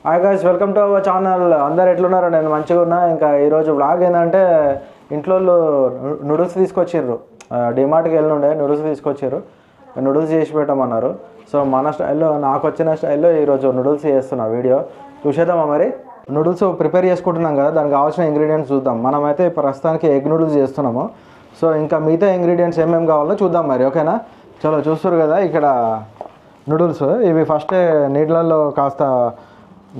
Hi guys, welcome to our channel. అందరు ఎట్లున్నారు? నేను మంచిగా ఉన్నా. ఇంకా ఈరోజు వ్లాగ్ ఏంటంటే ఇంట్లో నూడిల్స్ తీసుకొచ్చిర్రు. డిమార్ట్కి వెళ్ళుండే నూడిల్స్ తీసుకొచ్చారు. నూడిల్స్ చేసి పెట్టమన్నారు. సో మన స్టైల్లో, నాకు వచ్చిన స్టైల్లో ఈరోజు నూడిల్స్ చేస్తున్నా. వీడియో చూసేద్దామా? మరి నూడిల్స్ ప్రిపేర్ చేసుకుంటున్నాం కదా, దానికి కావాల్సిన ఇంగ్రీడియంట్స్ చూద్దాం. మనమైతే ప్రస్తుతానికి ఎగ్ నూడిల్స్ చేస్తున్నాము. సో ఇంకా మిగతా ఇంగ్రీడియంట్స్ ఏమేమి కావాలో చూద్దాం మరి. ఓకేనా? చలో, చూస్తారు కదా ఇక్కడ నూడిల్స్. ఇవి ఫస్ట్ నీళ్ళల్లో కాస్త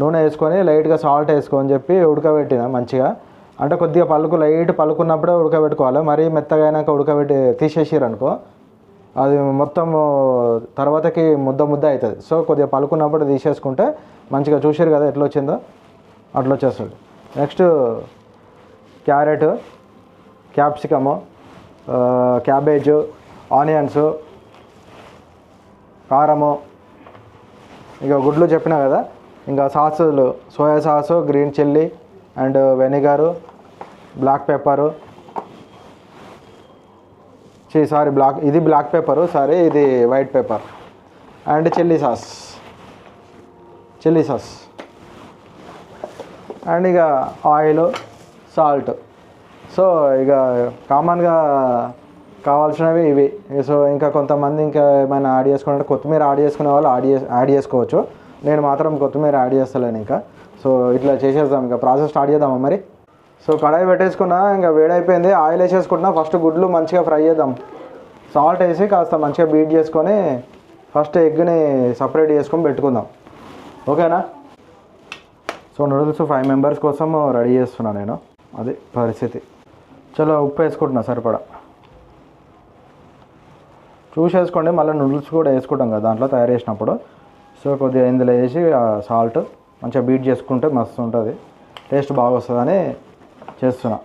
నూనె వేసుకొని లైట్గా సాల్ట్ వేసుకొని చెప్పి ఉడకబెట్టిన మంచిగా. అంటే కొద్దిగా లైట్ పలుకున్నప్పుడే ఉడకబెట్టుకోవాలి. మరీ మెత్తగా అయినాక ఉడకబెట్టి తీసేసారు అనుకో, అది మొత్తం తర్వాతకి ముద్ద అవుతుంది. సో కొద్దిగా పలుకున్నప్పుడు తీసేసుకుంటే మంచిగా. చూసారు కదా ఎట్లా వచ్చిందో, అట్లా వచ్చేస్తుంది. Next carrot, capsicum, cabbage, onions, కారము, ఇక గుడ్లు చెప్పినా కదా. ఇంకా సాసులు, soya sauce, green chilli and vinegar, black pepper, ఇది బ్లాక్ పెప్పరు, ఇది white pepper, and chilli sauce and ఇక ఆయిల్, సాల్ట్. సో ఇక కామన్గా కావాల్సినవి ఇవి. సో ఇంకా కొంతమంది ఇంకా ఏమైనా యాడ్ చేసుకుంటే కొత్తిమీర యాడ్ చేసుకునే వాళ్ళు యాడ్ చేసుకోవచ్చు. నేను మాత్రం కొత్తిమీర యాడ్ చేస్తలేను ఇంకా. సో ఇట్లా చేసేద్దాం. ఇంకా ప్రాసెస్ స్టార్ట్ చేద్దామా మరి. సో కడాయి పెట్టేసుకున్నా, ఇంకా వేడైపోయింది. ఆయిల్ వేసేసుకుంటున్నా. ఫస్ట్ గుడ్లు మంచిగా ఫ్రై చేద్దాం. సాల్ట్ వేసి కాస్త మంచిగా బీట్ చేసుకొని ఫస్ట్ ఎగ్ని సపరేట్ చేసుకొని పెట్టుకుందాం. ఓకేనా? సో నూడిల్స్ 5 మెంబర్స్ కోసం రెడీ చేస్తున్నా నేను. అది పరిస్థితి. చలో, ఉప్పు వేసుకుంటున్నా సరిపడా. చూసేసుకోండి, మళ్ళీ నూడిల్స్ కూడా వేసుకుంటాం కదా దాంట్లో తయారు చేసినప్పుడు. సో కొద్దిగా ఇందులో వేసి సాల్ట్ మంచిగా బీట్ చేసుకుంటే మస్తు ఉంటుంది, టేస్ట్ బాగా వస్తుందని చేస్తున్నా.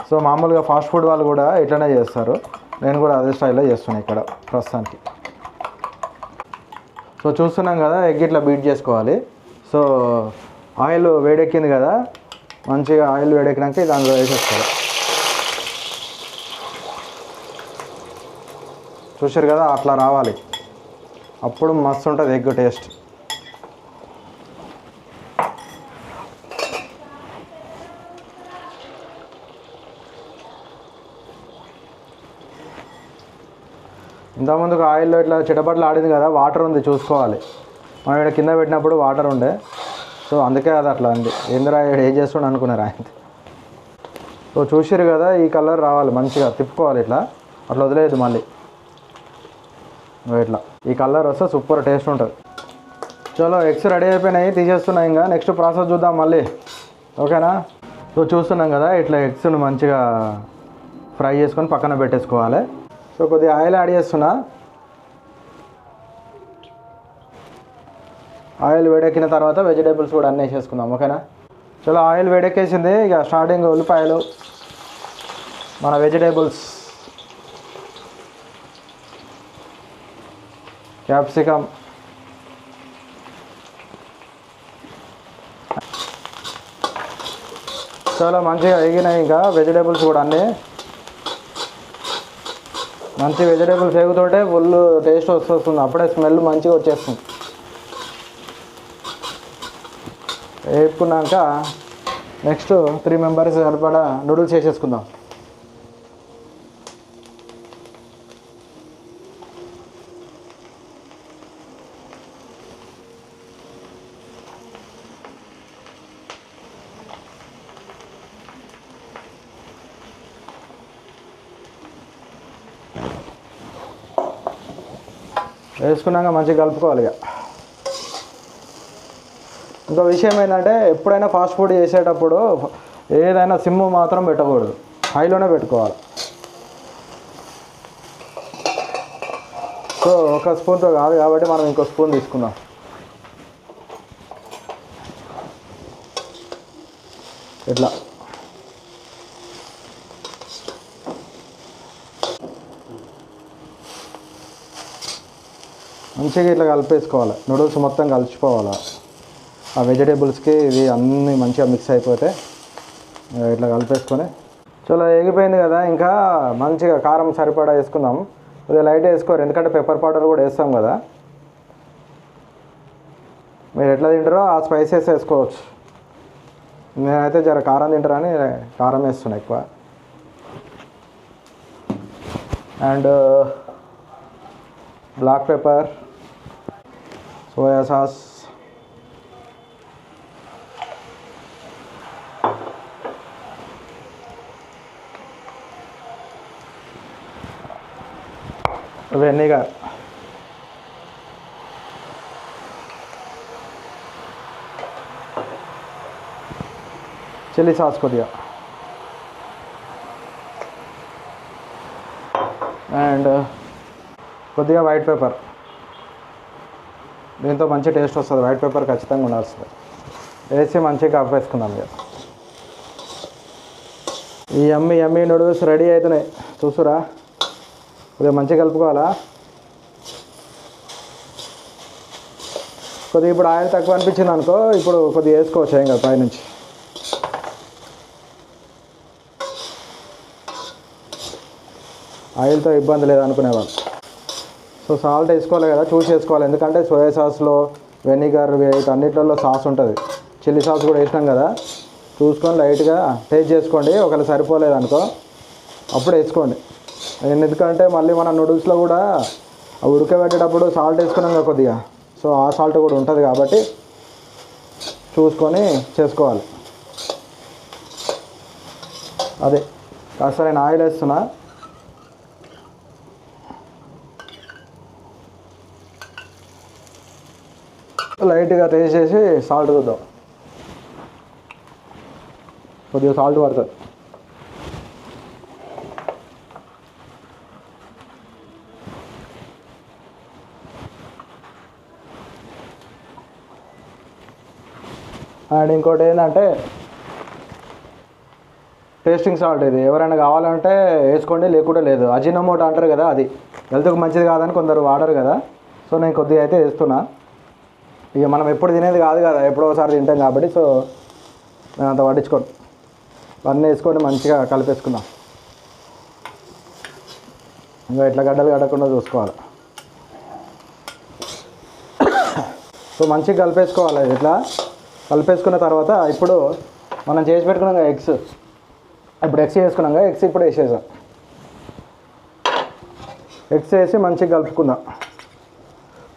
సో మామూలుగా ఫాస్ట్ ఫుడ్ వాళ్ళు కూడా ఇట్లనే చేస్తారు. నేను కూడా అదే స్టైల్లో చేస్తున్నాను ఇక్కడ ప్రస్తుతానికి. సో చూస్తున్నాం కదా, ఎగ్ ఇట్లా బీట్ చేసుకోవాలి. సో ఆయిల్ వేడెక్కింది కదా, మంచిగా ఆయిల్ వేడెక్కినాక దాంట్లో వేసేసుకోవాలి. చూసారు కదా, అట్లా రావాలి. అప్పుడు మస్తు ఉంటుంది ఎగ్ టేస్ట్. ఇంతకుముందుకు ఆయిల్లో ఇట్లా చిటపట్లు ఆడింది కదా, వాటర్ ఉంది చూసుకోవాలి. మనం ఇక్కడ కింద పెట్టినప్పుడు వాటర్ ఉండే, సో అందుకే అది అట్లా ఉంది. ఏందిరా ఏం చేస్తుండే అనుకున్నారు ఆయన. సో చూసారు కదా, ఈ కలర్ రావాలి మంచిగా. తిప్పుకోవాలి ఇట్లా, అట్లా వదిలేదు మళ్ళీ. ఇట్లా ఈ కలర్ వస్తే సూపర్ టేస్ట్ ఉంటుంది. చలో, ఎగ్స్ రెడీ అయిపోయినాయి, తీసేస్తున్నాయి. ఇంకా నెక్స్ట్ ప్రాసెస్ చూద్దాం మళ్ళీ. ఓకేనా? సో చూస్తున్నాం కదా, ఇట్లా ఎగ్స్ను మంచిగా ఫ్రై చేసుకొని పక్కన పెట్టేసుకోవాలి. సో కొద్దిగా ఆయిల్ యాడ్ చేస్తున్నా. ఆయిల్ వేడెక్కిన తర్వాత వెజిటేబుల్స్ కూడా అన్నీ వేసేసుకుందాం. ఓకేనా? చలో, ఆయిల్ వేడెక్కేసింది. ఇక స్టార్టింగ్ ఉల్లిపాయలు, మన వెజిటేబుల్స్, క్యాప్సికమ్, చాలా మంచిగా ఎగినాయి. ఇంకా వెజిటేబుల్స్ కూడా అన్నీ మంచి వెజిటేబుల్స్ వేగుతుంటే ఫుల్ టేస్ట్ వస్తుంది. అప్పుడే స్మెల్ మంచిగా వచ్చేస్తుంది. వేపుకున్నాక నెక్స్ట్ 3 మెంబర్స్ సరిపడా నూడిల్స్ వేసేసుకుందాం. వేసుకున్నాక మంచిగా కలుపుకోవాలి. ఇక ఇంకో విషయం ఏంటంటే, ఎప్పుడైనా ఫాస్ట్ ఫుడ్ చేసేటప్పుడు ఏదైనా సిమ్ మాత్రం పెట్టకూడదు, హైలోనే పెట్టుకోవాలి. సో ఒక స్పూన్తో కాదు కాబట్టి మనం ఇంకో స్పూన్ తీసుకుందాం. ఇట్లా మంచిగా ఇట్లా కలిపేసుకోవాలి. నూడిల్స్ మొత్తం కలిసిపోవాలి ఆ వెజిటేబుల్స్కి. ఇవి అన్నీ మంచిగా మిక్స్ అయిపోతే ఇట్లా కలిపేసుకొని. చలో, ఎగిపోయింది కదా. ఇంకా మంచిగా కారం సరిపడా వేసుకుందాం. కొద్దిగా లైట్ వేసుకోరు, ఎందుకంటే పెప్పర్ పౌడర్ కూడా వేస్తాం కదా. మీరు ఎట్లా తింటారో ఆ స్పైసెస్ వేసుకోవచ్చు. నేనైతే జర కారం తింటారని కారం వేస్తున్నా ఎక్కువ. And black pepper, soya sauce, vinegar, chilli sauce కొద్దిగా, అండ్ కొద్దిగా వైట్ పెప్పర్. దీంతో మంచి టేస్ట్ వస్తుంది. వైట్ పెప్పర్ ఖచ్చితంగా ఉండాల్సింది. వేసి మంచిగా కలిపేసుకుందాం. ఇక ఈ యమ్మీ నూడిల్స్ రెడీ అవుతున్నాయి. చూసురా, కొద్దిగా మంచిగా కలుపుకోవాలా. కొద్దిగా ఇప్పుడు ఆయిల్ తక్కువ అనిపించింది అనుకో, ఇప్పుడు కొద్దిగా వేసుకోవచ్చు ఏం కదా పైనుంచి. ఆయిల్తో ఇబ్బంది లేదనుకునేవాళ్ళు. సో సాల్ట్ వేసుకోవాలి కదా, చూసి వేసుకోవాలి. ఎందుకంటే సోయా సాస్లో, వెనిగర్, వీటన్నిటిలో సాస్ ఉంటుంది. చిల్లీ సాస్ కూడా వేసినాం కదా, చూసుకొని లైట్గా టేస్ట్ చేసుకోండి. ఒకవేళ సరిపోలేదనుకో అప్పుడు వేసుకోండి. ఎందుకంటే మళ్ళీ మన నూడిల్స్లో కూడా ఉడకబెట్టేటప్పుడు సాల్ట్ వేసుకున్నాం కదా కొద్దిగా, సో ఆ సాల్ట్ కూడా ఉంటుంది కాబట్టి చూసుకొని చేసుకోవాలి. అదే కాస్త నేను ఆయిల్ వేస్తున్నా. లైట్గా టేస్ట్ చేసి సాల్ట్ చూద్దాం. కొద్దిగా సాల్ట్ పడుతుంది. అండ్ ఇంకోటి ఏంటంటే టేస్టింగ్ సాల్ట్. ఇది ఎవరైనా కావాలంటే వేసుకోండి, లేకుండా లేదు. అజినోమోటో అంటారు కదా, అది హెల్త్కి మంచిది కాదని కొందరు వాడరు కదా. సో నేను కొద్దిగా అయితే వేస్తున్నా. ఇక మనం ఎప్పుడు తినేది కాదు కదా, ఎప్పుడో ఒకసారి తింటాం కాబట్టి. సో నేను అంత పట్టించుకోండి. అన్నీ వేసుకొని మంచిగా కలిపేసుకుందాం. ఇంకా ఇట్లా గడ్డలు కట్టకుండా చూసుకోవాలి. సో మంచిగా కలిపేసుకోవాలి. ఇట్లా కలిపేసుకున్న తర్వాత ఇప్పుడు మనం చేసి పెట్టుకున్నాం ఎగ్స్. ఇప్పుడు ఎగ్స్ వేసుకున్నాం కదా, ఎగ్స్ ఇప్పుడు వేసేసాం. ఎగ్స్ వేసి మంచిగా కలుపుకుందాం.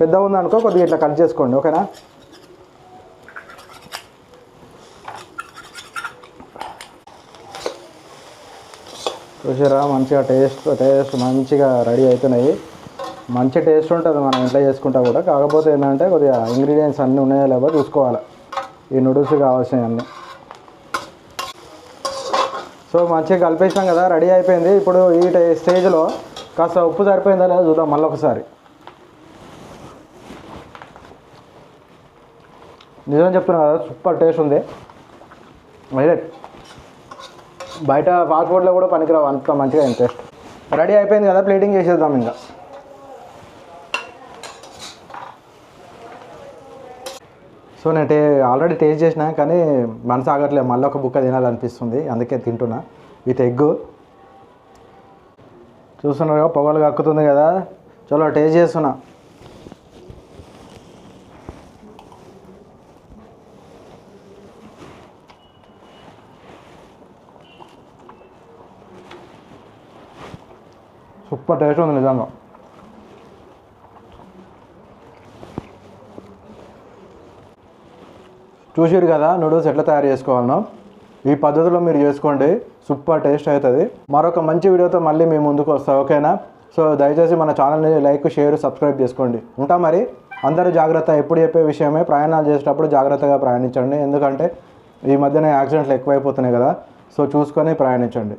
పెద్దగా ఉందనుకో కొద్దిగా ఇట్లా కట్ చేసుకోండి, ఓకేనా. చూసారా, మంచిగా టేస్ట్ మంచిగా రెడీ అవుతున్నాయి. మంచి టేస్ట్ ఉంటుంది మనం ఇంట్లో చేసుకుంటా కూడా. కాకపోతే ఏంటంటే కొద్దిగా ఇంగ్రీడియంట్స్ అన్నీ ఉన్నాయో లేవో చూసుకోవాలి, ఈ నూడిల్స్ కావాల్సినవన్నీ. సో మంచిగా కలిపేసాం కదా, రెడీ అయిపోయింది. ఇప్పుడు ఈ స్టేజ్లో కాస్త ఉప్పు సరిపోయిందా లేదా చూద్దాం మళ్ళీ ఒకసారి. నిజం చెప్తున్నా కదా, సూపర్ టేస్ట్ ఉంది. హైలైట్. బయట ఫాస్ట్ ఫుడ్లో కూడా పనికిరావు, అంత మంచిగా టేస్ట్. రెడీ అయిపోయింది కదా, ప్లేటింగ్ చేసేద్దాం ఇంకా. సో నేను ఆల్రెడీ టేస్ట్ చేసిన, కానీ మనసు ఆగట్లేదు, మళ్ళీ ఒక బుక్క తినాలనిపిస్తుంది. అందుకే తింటున్నా విత్ ఎగ్. చూస్తున్నారు కదా, పొగలు కక్కుతుంది కదా. చలో టేస్ట్ చేస్తున్నా. సూపర్ టేస్ట్ ఉంది నిజంగా. చూసిరు కదా నూడిల్స్ ఎట్లా తయారు చేసుకోవాలనో. ఈ పద్ధతిలో మీరు చేసుకోండి, సూపర్ టేస్ట్ అవుతుంది. మరొక మంచి వీడియోతో మళ్ళీ మేము ముందుకు వస్తాం, ఓకేనా. సో దయచేసి మన ఛానల్ని లైక్, షేర్, సబ్స్క్రైబ్ చేసుకోండి. ఉంటా మరి. అందరూ జాగ్రత్త. ఎప్పుడు చెప్పే విషయమే, ప్రయాణాలు చేసేటప్పుడు జాగ్రత్తగా ప్రయాణించండి. ఎందుకంటే ఈ మధ్యన యాక్సిడెంట్లు ఎక్కువైపోతున్నాయి కదా. సో చూసుకొని ప్రయాణించండి.